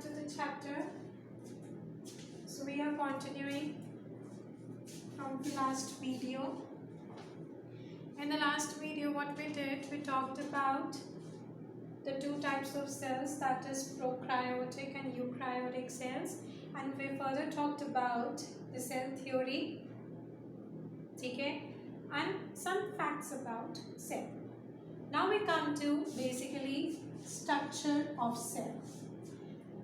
to the chapter. So we are continuing from the last video. In the last video, what we did, we talked about the two types of cells, that is prokaryotic and eukaryotic cells, and we further talked about the cell theory, okay, and some facts about cell. Now we come to basically structure of cell.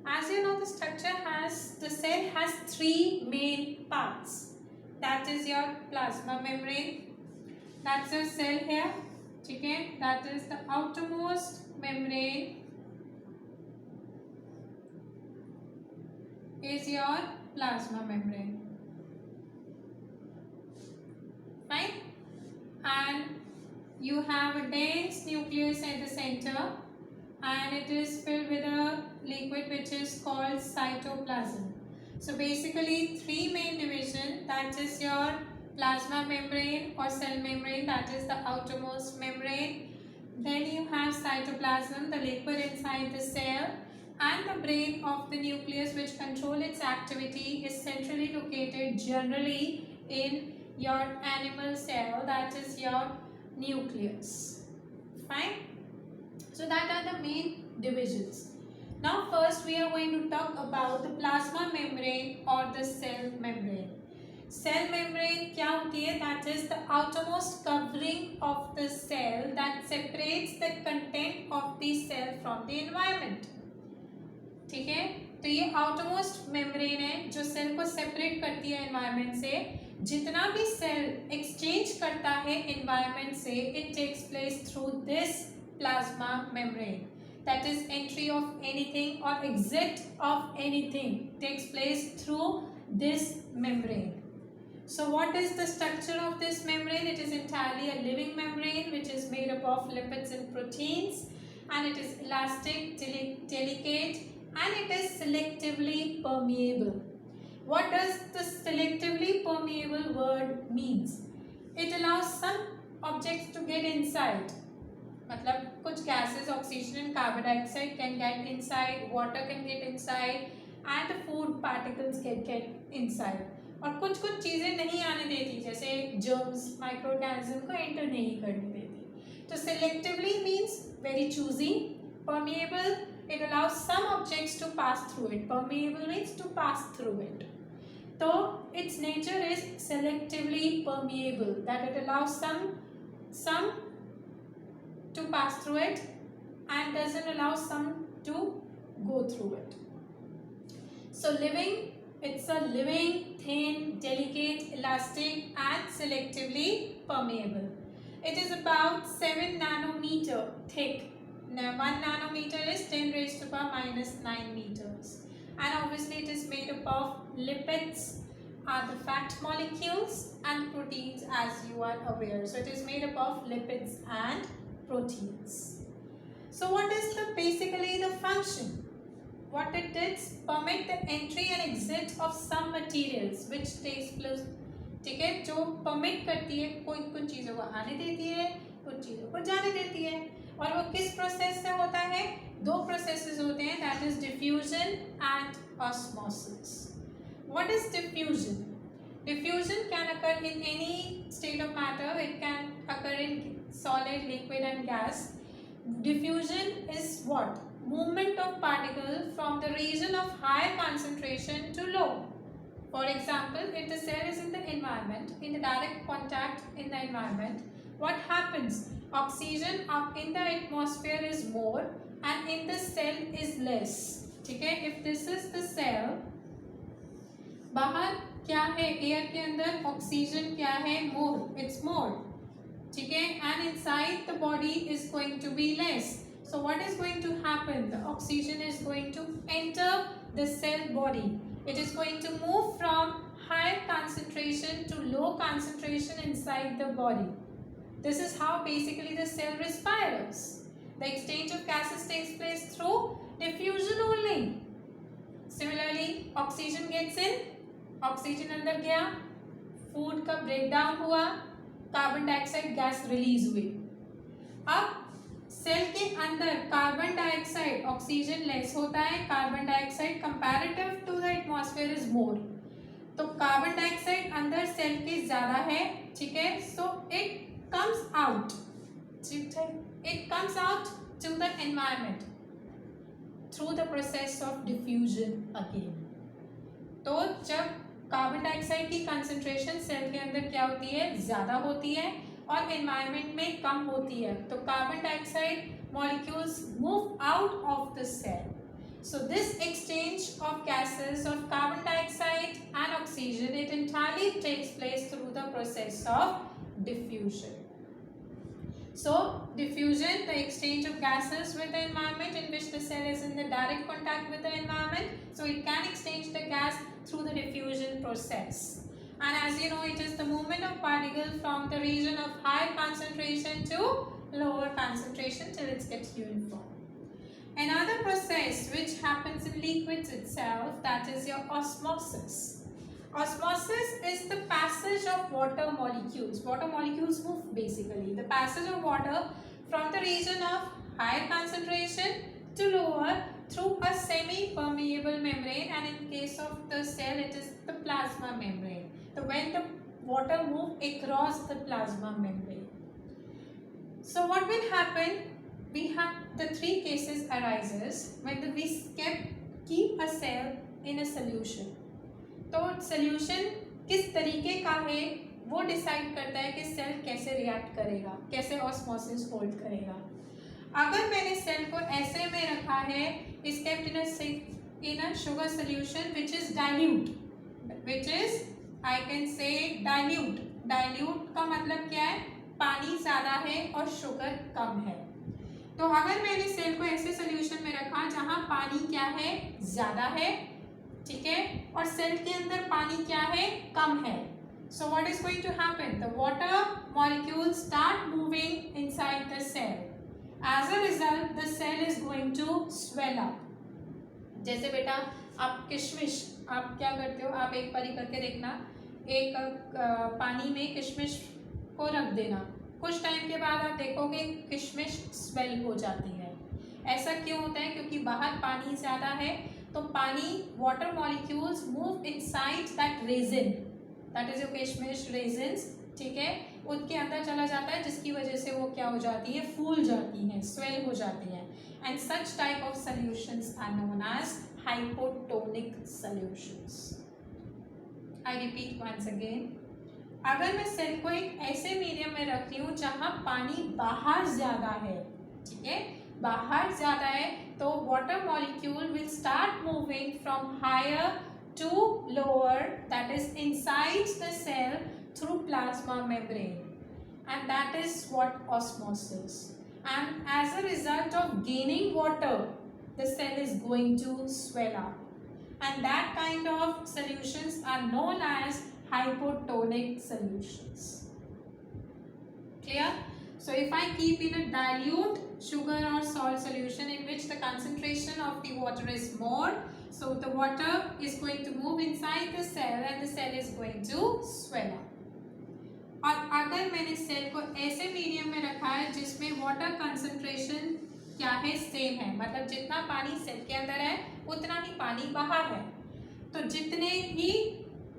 As you know, the cell has three main parts. That is your plasma membrane. That's your cell here. Okay, that is the outermost membrane. Is your plasma membrane. Fine. And you have a dense nucleus at the center, and it is filled with a liquid which is called cytoplasm. So basically three main divisions, that is your plasma membrane or cell membrane, that is the outermost membrane. Then you have cytoplasm, the liquid inside the cell, and the brain of the nucleus which control its activity is centrally located generally in your animal cell, that is your nucleus. Fine. So that are the main divisions. Now first we are going to talk about the plasma membrane or the cell membrane. Cell membrane क्या होती है? That is the outermost covering of the cell that separates the content of the cell from the environment. ठीक है, तो ये outermost membrane है जो cell को सेपरेट करती है एनवायरनमेंट से. जितना भी सेल एक्सचेंज करता है एनवायरनमेंट से, it takes place through this plasma membrane. That is, entry of anything or exit of anything takes place through this membrane. So what is the structure of this membrane? It is entirely a living membrane which is made up of lipids and proteins, and it is elastic, delicate, and it is selectively permeable. What does the selectively permeable word means? It allows some objects to get inside. मतलब कुछ gases, oxygen and carbon dioxide can get inside, water can get inside, and the food particles can get inside. और कुछ चीज़ें नहीं आने देती, जैसे germs, microorganism को enter नहीं करने देती. तो selectively means very choosy. Permeable, it allows some objects to pass through it. Permeable means to pass through it. So its nature is selectively permeable, that it allows some to pass through it and doesn't allow some to go through it. So living, it's a living, thin, delicate, elastic and selectively permeable. It is about 7 nanometer thick. Now 1 nanometer is 10 raised to the power minus 9 meters. And obviously it is made up of lipids, are the fat molecules, and proteins, as you are aware. So it is made up of lipids and proteins. So what is basically the function? What it is, permit the entry and exit of some materials which takes place. ठीक है, जो permit करती है, कोई कुछ चीज़ों को आने देती है, कुछ चीज़ों को जाने देती है, और वो किस प्रोसेस से होता है? दो प्रोसेसेस होते हैं, that is diffusion and osmosis. What is diffusion? Diffusion can occur in any state of matter. It can occur in solid, liquid and gas. Diffusion is what? Movement of particles from the region of high concentration to low. For example, if the cell is in the environment, in the direct contact in the environment, what happens? Oxygen up in the atmosphere is more and in the cell is less. ठीक है, if this is the cell, बाहर क्या है? Air के अंदर oxygen क्या है? मोर, it's more. ठीक है, and inside the body is going to be less. So what is going to happen? The oxygen is going to enter the cell body. It is going to move from high concentration to low concentration inside the body. This is how basically the cell respires. The exchange of gases takes place through diffusion only. Similarly, oxygen gets in, oxygen अंदर गया, food का breakdown हुआ, carbon dioxide gas release हुई. अब cell के अंदर carbon dioxide dioxide oxygen less होता है, carbon dioxide comparative to the atmosphere is more. तो कार्बन डाइऑक्साइड अंदर सेल के ज्यादा है, ठीक है, so it comes out, it comes out to the environment through the process of diffusion again. तो जब कार्बन डाइऑक्साइड की कंसंट्रेशन सेल के अंदर क्या होती है, ज्यादा होती है और एनवायरमेंट में कम होती है, तो carbon dioxide molecules move out of the cell. So this exchange of gases of carbon dioxide and oxygen, it entirely takes place through the process of diffusion. So diffusion, the exchange of gases with the environment in which the cell is in the direct contact with the environment. So it can exchange the gas through the diffusion process. And as you know, it is the movement of particles from the region of higher concentration to lower concentration till it gets uniform. Another process which happens in liquids itself, that is your osmosis. Osmosis is the passage of water molecules. Water molecules move basically. The passage of water from the region of higher concentration to lower through a semi-permeable membrane, and in case of the cell it is the plasma membrane. So when the water moves across the plasma membrane. So what will happen? We have the three cases arises when we keep a cell in a solution. तो solution किस तरीके का है वो decide करता है कि cell कैसे रिएक्ट करेगा, कैसे ऑस्मोसिस होल्ड करेगा। अगर मैंने सेल को ऐसे में रखा है, is kept in a sugar solution which is dilute, which is I can say dilute. Dilute का मतलब क्या है, पानी ज्यादा है और शुगर कम है। तो अगर मैंने सेल को ऐसे सोल्यूशन में रखा जहां पानी क्या है, ज्यादा है, ठीक है, और सेल के अंदर पानी क्या है, कम है, so what is going to happen, the water molecules start moving inside the cell. As a result the cell is going to swell up. जैसे बेटा आप किशमिश, आप क्या करते हो, आप एक बारी करके देखना, एक पानी में किशमिश को रख देना, कुछ टाइम के बाद आप देखोगे किशमिश स्वेल हो जाती है। ऐसा क्यों होता है, क्योंकि बाहर पानी ज़्यादा है, तो पानी water molecules move inside that resin, that is your किशमिश रेजिन्स, ठीक है, उनके अंदर चला जाता है, जिसकी वजह से वो क्या हो जाती है, फूल जाती हैं, स्वेल हो जाती हैं। And such type of solutions are known as hypotonic solutions. I repeat once again, अगर मैं सेल को एक ऐसे मीडियम में रख रही हूँ जहाँ पानी बाहर ज्यादा है, ठीक है, बाहर ज्यादा है, तो water molecule will start moving from higher to lower, that is inside the cell through plasma membrane, and that is what osmosis. And as a result of gaining water the cell is going to swell up, and that kind of solutions are known as hypotonic solutions. Clear? So if I keep in a dilute sugar or salt solution in which the concentration of the water is more, so the water is going to move inside the cell and the cell is going to swell up. और अगर मैंने cell को ऐसे medium में रखा है जिसमें water concentration क्या है, सेम है, मतलब जितना पानी सेल के अंदर है उतना ही पानी बाहर है, तो जितने ही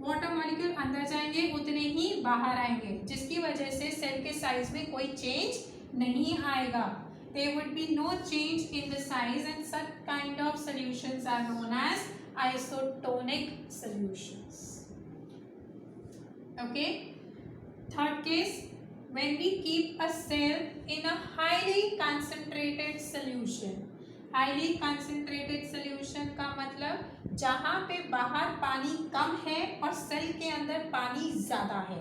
वाटर मॉलिक्यूल अंदर जाएंगे उतने ही बाहर आएंगे, जिसकी वजह से सेल के साइज में कोई चेंज नहीं आएगा। There would be no change in the size, and such kind of solutions are known as isotonic solutions. Okay. Third case, when we keep a cell in a highly concentrated solution. Highly concentrated solution का मतलब जहाँ पे बाहर पानी कम है और cell के अंदर पानी ज़्यादा है,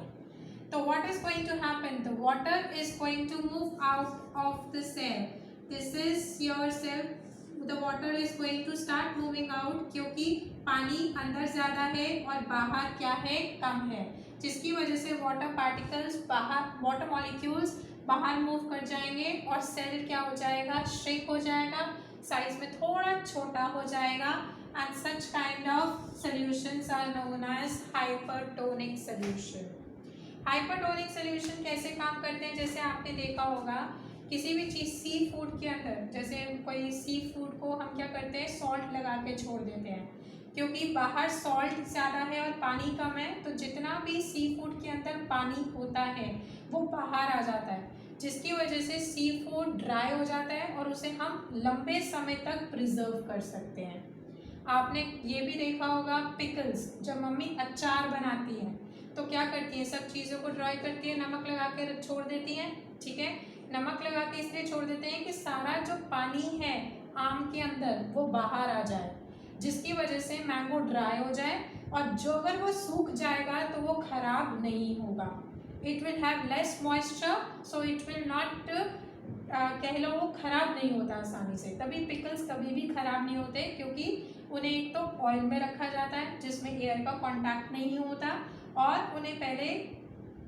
तो what is going to happen? The water is going to move out of the cell. This is your cell. The water is going to start moving out, क्योंकि पानी अंदर ज़्यादा है और बाहर क्या है, कम है, जिसकी वजह से वाटर पार्टिकल्स बाहर, वाटर मॉलिक्यूल्स बाहर मूव कर जाएंगे और सेल क्या हो जाएगा, श्रिंक हो जाएगा, साइज में थोड़ा छोटा हो जाएगा, and such kind of solutions are known as hypertonic solution. Hypertonic solution कैसे काम करते हैं, जैसे आपने देखा होगा किसी भी चीज़ सी फूड के अंदर, जैसे कोई सी फूड को हम क्या करते हैं, सॉल्ट लगा के छोड़ देते हैं, क्योंकि बाहर सॉल्ट ज़्यादा है और पानी कम है, तो जितना भी सी फूड के अंदर पानी होता है वो बाहर आ जाता है, जिसकी वजह से सी फूड ड्राई हो जाता है और उसे हम लंबे समय तक प्रिजर्व कर सकते हैं। आपने ये भी देखा होगा, पिकल्स, जब मम्मी अचार बनाती है तो क्या करती है, सब चीज़ों को ड्राई करती है, नमक लगा के छोड़ देती है, ठीक है। नमक लगा के इसलिए छोड़ देते हैं कि सारा जो पानी है आम के अंदर वो बाहर आ जाए, जिसकी वजह से मैंगो ड्राई हो जाए, और जो अगर वो सूख जाएगा तो वो खराब नहीं होगा। It will have less moisture, so it will not, कह लो वो खराब नहीं होता आसानी से। तभी पिकल्स कभी भी खराब नहीं होते, क्योंकि उन्हें एक तो ऑयल में रखा जाता है जिसमें एयर का कांटेक्ट नहीं होता, और उन्हें पहले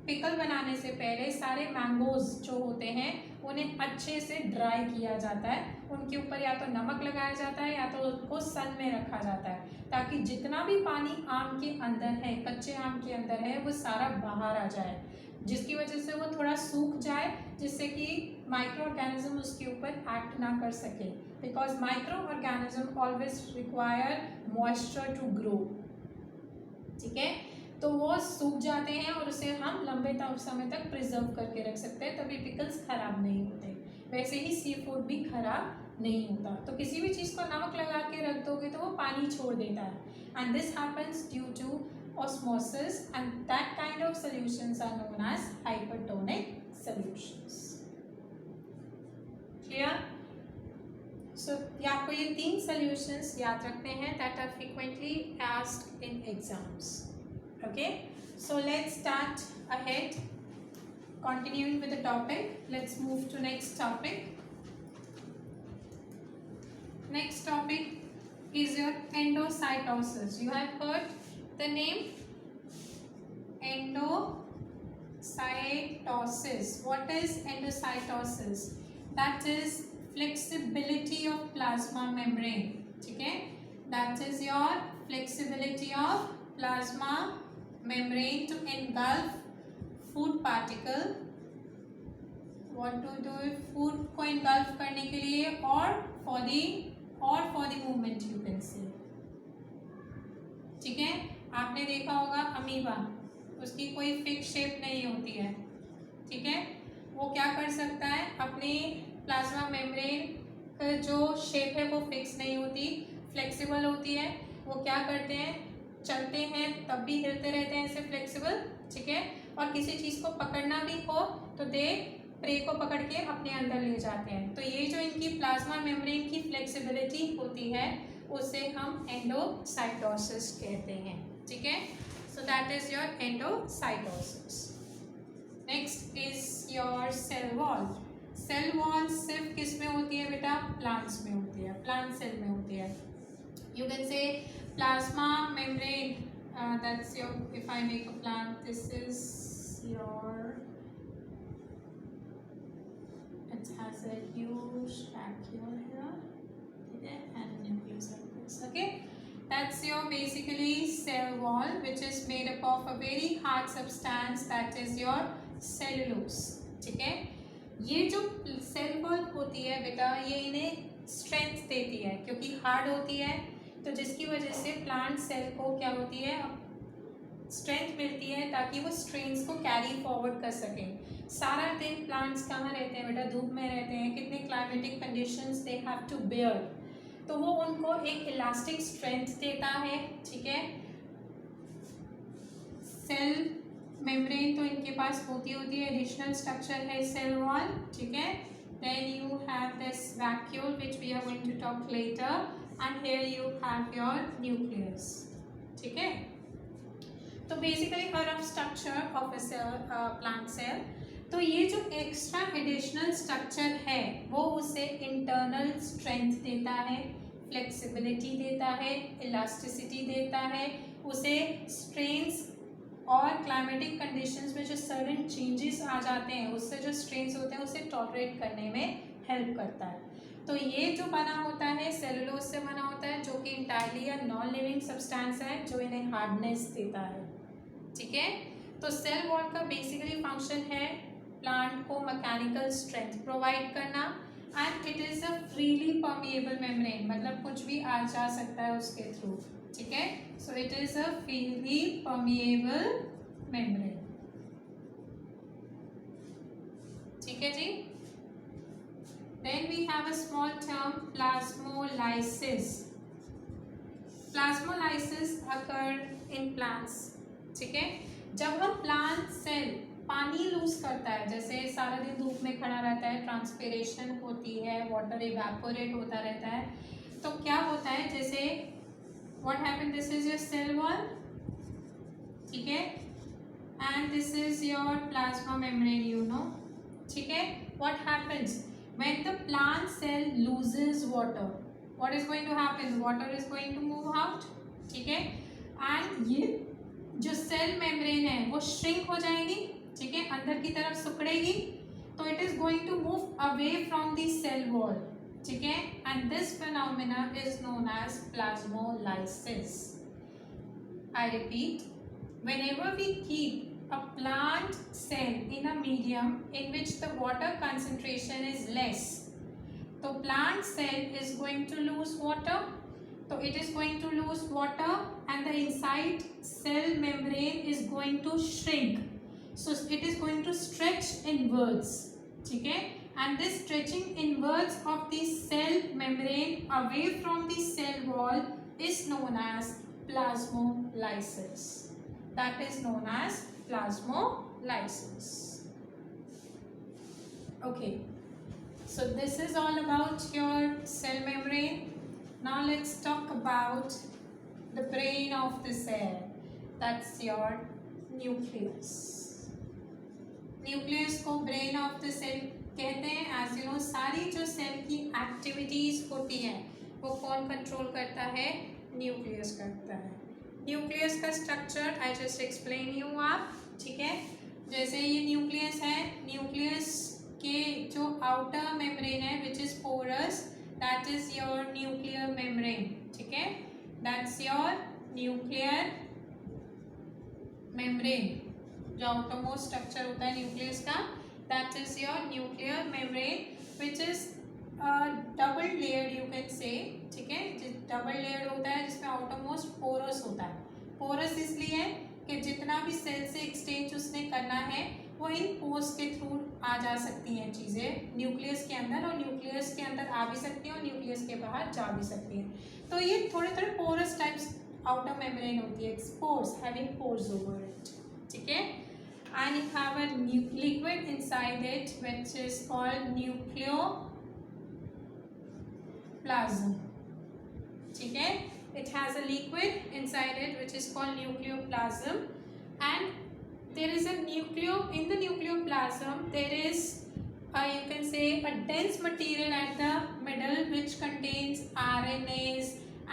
पिकल बनाने से पहले सारे मैंगोज जो होते हैं उन्हें अच्छे से ड्राई किया जाता है, उनके ऊपर या तो नमक लगाया जाता है या तो उनको सन में रखा जाता है, ताकि जितना भी पानी आम के अंदर है, कच्चे आम के अंदर है, वो सारा बाहर आ जाए, जिसकी वजह से वो थोड़ा सूख जाए, जिससे कि माइक्रो ऑर्गेनिज्म उसके ऊपर एक्ट ना कर सके, because micro organism always require moisture to grow, ठीक है। तो वो सूख जाते हैं और उसे हम लंबे समय तक प्रिजर्व करके रख सकते हैं, तभी पिकल्स खराब नहीं होते। वैसे ही सी फूड भी खराब नहीं होता। तो किसी भी चीज़ को नमक लगा के रख दोगे तो वो पानी छोड़ देता है, and this happens due to osmosis, and that kind of solutions are known as hypertonic solutions. Clear? So आपको ये 3 solutions याद रखने हैं that are frequently asked in exams. Okay, so let's start ahead, continuing with the topic. Let's move to next topic. Next topic is your endocytosis. You have heard the name endocytosis. What is endocytosis? That is flexibility of plasma membrane, ठीक है, that is your flexibility of plasma membrane to engulf food particle. What to do food को engulf करने के लिए, or for the movement you can say, ठीक है। आपने देखा होगा अमीबा, उसकी कोई फिक्स शेप नहीं होती है, ठीक है, वो क्या कर सकता है, अपनी प्लाज्मा मेम्ब्रेन का जो शेप है वो फिक्स नहीं होती, फ्लेक्सिबल होती है। वो क्या करते हैं, चलते हैं तब भी हिलते रहते हैं ऐसे फ्लेक्सिबल, ठीक है, और किसी चीज़ को पकड़ना भी हो तो दे प्रे को पकड़ के अपने अंदर ले जाते हैं। तो ये जो इनकी प्लाज्मा मेम्ब्रेन की फ्लेक्सिबिलिटी होती है उसे हम एंडोसाइटोसिस कहते हैं, ठीक है। So that is your endocytosis. Next is your cell wall. Cell wall सिर्फ किस में होती है बेटा, प्लांट्स में होती है, प्लांट सेल में होती है। यू कैन से plasma membrane, that's your, if I make a plant, this is your, it has a huge vacuole here, okay, and nucleus like this, okay. That's your basically cell wall, which is made up of a very hard substance, that is your cellulose, ठीक है। ये जो cell wall होती है बेटा, ये इन्हें strength देती है, क्योंकि हार्ड होती है, तो जिसकी वजह से प्लांट सेल को क्या होती है, स्ट्रेंथ मिलती है, ताकि वो स्ट्रेन्स को कैरी फॉरवर्ड कर सकें। सारा दिन प्लांट्स कहाँ रहते हैं बेटा, धूप में रहते हैं, कितने climatic conditions they have to bear, तो वो उनको एक इलास्टिक स्ट्रेंथ देता है, ठीक है। सेल मेम्ब्रेन तो इनके पास होती है, एडिशनल स्ट्रक्चर है सेल वॉल, ठीक है। Then you have this vacuole which we are going to talk later, and here you have your nucleus, ठीक है। तो बेसिकली हर of structure of a cell, plant cell, तो ये जो एक्स्ट्रा एडिशनल स्ट्रक्चर है वो उसे इंटरनल स्ट्रेंथ देता है, फ्लेक्सिबिलिटी देता है, इलास्टिसिटी देता है, उसे स्ट्रेन्स और क्लाइमेटिक कंडीशंस में जो सडन चेंजेस आ जाते हैं उससे जो स्ट्रेन्स होते हैं उसे टॉलरेट करने में हेल्प करता है। तो ये जो बना होता है सेलुलोज से बना होता है, जो कि इंटायरली या नॉन लिविंग सब्सटेंस है, जो इन्हें हार्डनेस देता है, ठीक है। तो सेल वॉल का बेसिकली फंक्शन है प्लांट को मैकेनिकल स्ट्रेंथ प्रोवाइड करना, and it is a freely permeable membrane, मतलब कुछ भी आ जा सकता है उसके थ्रू, ठीक है। So it is a freely permeable membrane, ठीक है जी। Then we have a small term plasmolysis. Plasmolysis occur in plants, ठीक है। जब हम प्लांट सेल पानी लूज करता है, जैसे सारा दिन धूप में खड़ा रहता है, ट्रांसपिरेशन होती है, वाटर इवेपोरेट होता रहता है, तो क्या होता है, जैसे what happen, this is your cell wall, ठीक है, and this is your plasma membrane, you know, ठीक है। What happens when the plant cell loses water, what is going to happen, water is going to move out, ठीक है, and ये जो cell membrane है वो श्रिंक हो जाएगी, ठीक है, अंदर की तरफ सिकुड़ेगी, तो it is going to move away from the cell wall, ठीक है, and this phenomena is known as plasmolysis. I repeat, whenever we keep a plant cell in a medium in which the water concentration is less, so plant cell is going to lose water, so it is going to lose water and the inside cell membrane is going to shrink, so it is going to stretch inwards, ठीक है, and this stretching inwards of the cell membrane away from the cell wall is known as plasmolysis. That is known as plasmolysis. Okay, so this is all about your cell membrane. Now let's talk about the brain of the cell. That's your nucleus. Nucleus को brain of the cell कहते हैं। As you know, सारी जो cell की activities होती हैं वो कौन कंट्रोल करता है, न्यूक्लियस करता है। न्यूक्लियस का structure I just explain you आप, ठीक है, जैसे ये न्यूक्लियस है, न्यूक्लियस के जो आउटर मेम्ब्रेन है which is porous, that is your nuclear membrane, ठीक है, दैट्स योर न्यूक्लियर मेम्ब्रेन, जो आउटर मोस्ट स्ट्रक्चर होता है न्यूक्लियस का, that is your nuclear membrane which is double layered, you can say, ठीक है, डबल लेयर्ड होता है जिसमें आउटर मोस्ट पोरस होता है। पोरस इसलिए कि जितना भी सेल से एक्सचेंज उसने करना है वो इन पोर्स के थ्रू आ जा सकती हैं चीज़ें न्यूक्लियस के अंदर, और न्यूक्लियस के अंदर आ भी सकती हैं और न्यूक्लियस के बाहर जा भी सकती हैं। तो ये थोड़े थोड़े पोरस टाइप्स आउटर मेम्ब्रेन होती है, pores, having pores over it, ठीक है, and you have a liquid inside it which is called nucleoplasm, ठीक है, it has a liquid inside it which is called nucleoplasm, and there is a in the nucleoplasm there is you can say a dense material at the middle which contains RNAs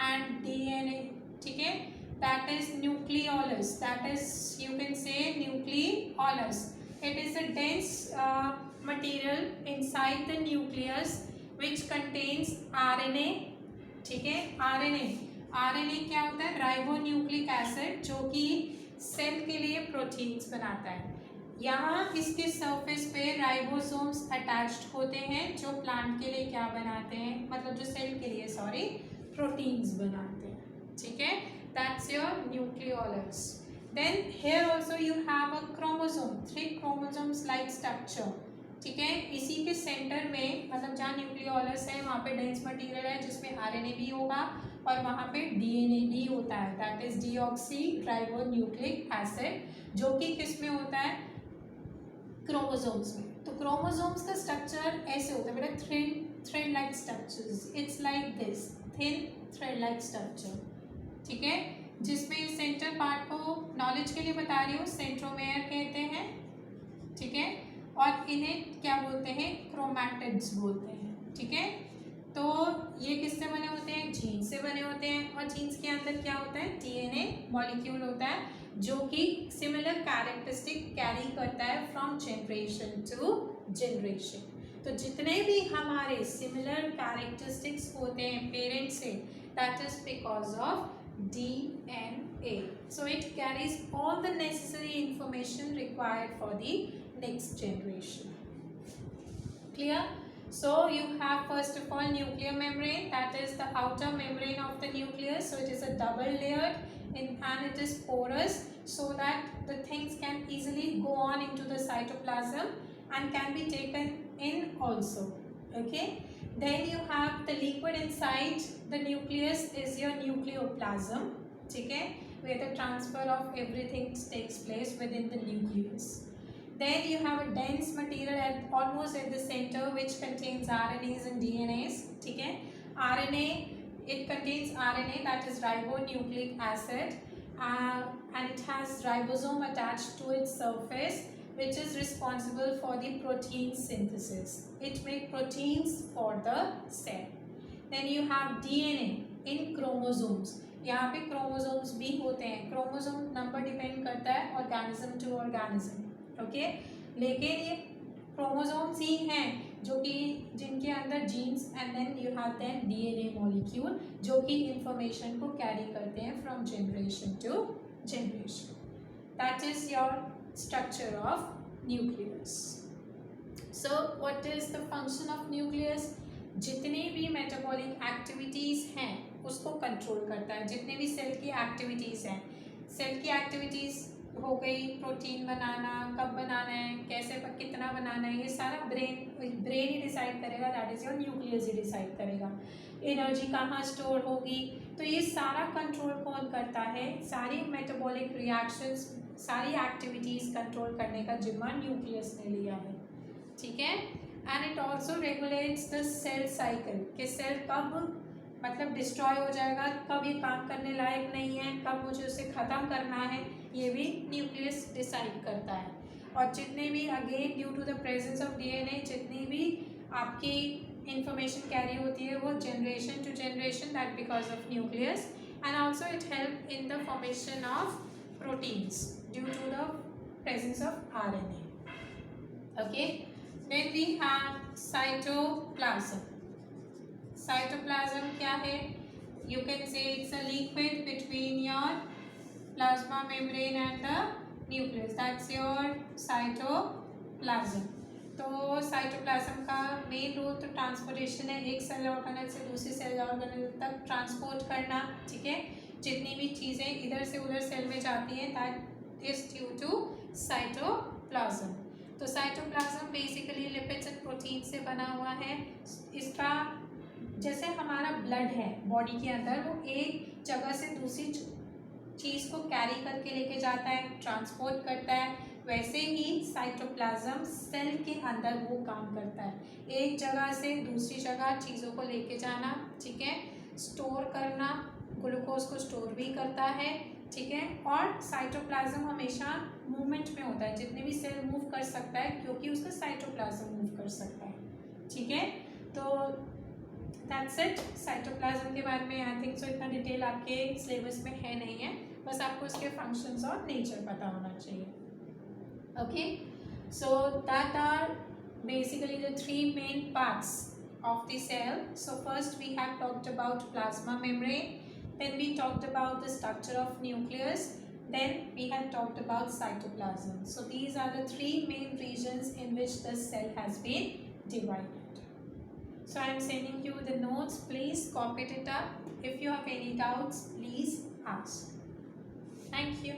and DNA, ठीक है, that is nucleolus, that is you can say nucleolus, it is a dense material inside the nucleus which contains RNA, ठीक है, RNA क्या होता है, ribonucleic acid, जो कि cell के लिए प्रोटीन्स बनाता है। यहाँ इसके सरफेस पे राइबोसोम्स अटैच्ड होते हैं जो प्लांट के लिए क्या बनाते हैं, मतलब जो सेल के लिए सॉरी प्रोटीन्स बनाते हैं, ठीक है, that's your nucleolus. Then here also you have a chromosome, 3 chromosomes like structure, ठीक है, इसी के सेंटर में मतलब जहाँ न्यूक्लियोलस है वहाँ पे डेंस मटेरियल है जिसमें आरएनए भी होगा और वहाँ पे डीएनए भी होता है, that is deoxy ribonucleic acid, जो कि किस में होता है, क्रोमोसोम्स में। तो क्रोमोसोम्स का स्ट्रक्चर ऐसे होता है बेटा, thread like structures, it's like this thin thread like structure, ठीक है, जिसमें सेंटर पार्ट को नॉलेज के लिए बता रही हूँ सेंट्रोमेयर कहते हैं, ठीक है, और इन्हें क्या बोलते हैं, क्रोमैटिड्स बोलते हैं, ठीक है। तो ये किससे बने होते हैं, जीन्स से बने होते हैं, और जीन्स के अंदर क्या होता है, डीएनए मॉलिक्यूल होता है जो कि सिमिलर कैरेक्टरिस्टिक कैरी करता है फ्रॉम जनरेशन टू जनरेशन। तो जितने भी हमारे सिमिलर कैरेक्टरिस्टिक्स होते हैं पेरेंट्स से, that is because of DNA. So it carries all the necessary information required for the next generation. Clear? So you have first of all nuclear membrane, that is the outer membrane of the nucleus. So it is a double layered and it is porous, so that the things can easily go on into the cytoplasm and can be taken in also. Okay. Then you have the liquid inside the nucleus is your nucleoplasm. Okay, where the transfer of everything takes place within the nucleus. Then you have a dense material almost at the center, which contains RNAs and DNAs. Okay, RNA, it contains RNA, that is ribonucleic acid, and it has ribosome attached to its surface, which is responsible for the protein synthesis. It makes proteins for the cell. Then you have DNA in chromosomes. यहाँ पे chromosomes भी होते हैं. Chromosome number depend करता है organism to organism. Okay, लेकिन ये chromosomes ही हैं जो कि जिनके अंदर genes and then you have then DNA molecule जो कि इंफॉर्मेशन को कैरी करते हैं from generation to generation. That is your structure of nucleus. So what is the function of nucleus? जितने भी मेटाबॉलिक एक्टिविटीज़ हैं उसको कंट्रोल करता है. जितने भी सेल की एक्टिविटीज़ हैं, सेल की एक्टिविटीज़ हो गई, प्रोटीन बनाना, कब बनाना है, कैसे कितना बनाना है, ये सारा ब्रेन ही डिसाइड करेगा. दैट इज़ योर न्यूक्लियस ही डिसाइड करेगा. एनर्जी कहाँ स्टोर होगी, तो ये सारा कंट्रोल कौन करता है? सारी मेटाबॉलिक रिएक्शंस, सारी एक्टिविटीज़ कंट्रोल करने का जिम्मा न्यूक्लियस ने लिया है. ठीक है. And it also regulates the cell cycle, कि सेल कब मतलब डिस्ट्रॉय हो जाएगा, कब ये काम करने लायक नहीं है, कब मुझे उसे ख़त्म करना है, ये भी न्यूक्लियस डिसाइड करता है. और जितने भी again due to the presence of DNA जितनी भी आपकी इंफॉर्मेशन कैरी होती है वो generation to generation, that because of nucleus. And also it help in the formation of proteins due to the presence of RNA. Okay, then we have cytoplasm. Cytoplasm क्या है? You can say it's a liquid between your plasma membrane and the nucleus. That's your cytoplasm. तो cytoplasm का main role तो transportation है, एक cell organelle से दूसरी cell organelle तक ट्रांसपोर्ट करना. ठीक है, जितनी भी चीज़ें इधर से उधर सेल में जाती हैं, that is due to cytoplasm. तो cytoplasm basically lipids and protein से बना हुआ है. इसका जैसे हमारा ब्लड है बॉडी के अंदर, वो एक जगह से दूसरी चीज़ को कैरी करके लेके जाता है, ट्रांसपोर्ट करता है, वैसे ही साइटोप्लाज्म सेल के अंदर वो काम करता है. एक जगह से दूसरी जगह चीज़ों को लेके जाना. ठीक है, स्टोर करना, ग्लूकोज को स्टोर भी करता है. ठीक है, और साइटोप्लाज्म हमेशा मूवमेंट में होता है. जितने भी सेल मूव कर सकता है क्योंकि उसका साइटोप्लाज्म मूव कर सकता है. ठीक है, तो दैट्स इट. साइटोप्लाज्म के बारे में आई थिंक सो इतना डिटेल आपके सिलेबस में है नहीं है, बस आपको उसके फंक्शंस और नेचर पता होना चाहिए. Okay, so that are basically the three main parts of the cell. So first we have talked about plasma membrane, then we talked about the structure of nucleus, then we have talked about cytoplasm. So these are the three main regions in which the cell has been divided. So I am sending you the notes, please copy it up. If you have any doubts, please ask. Thank you.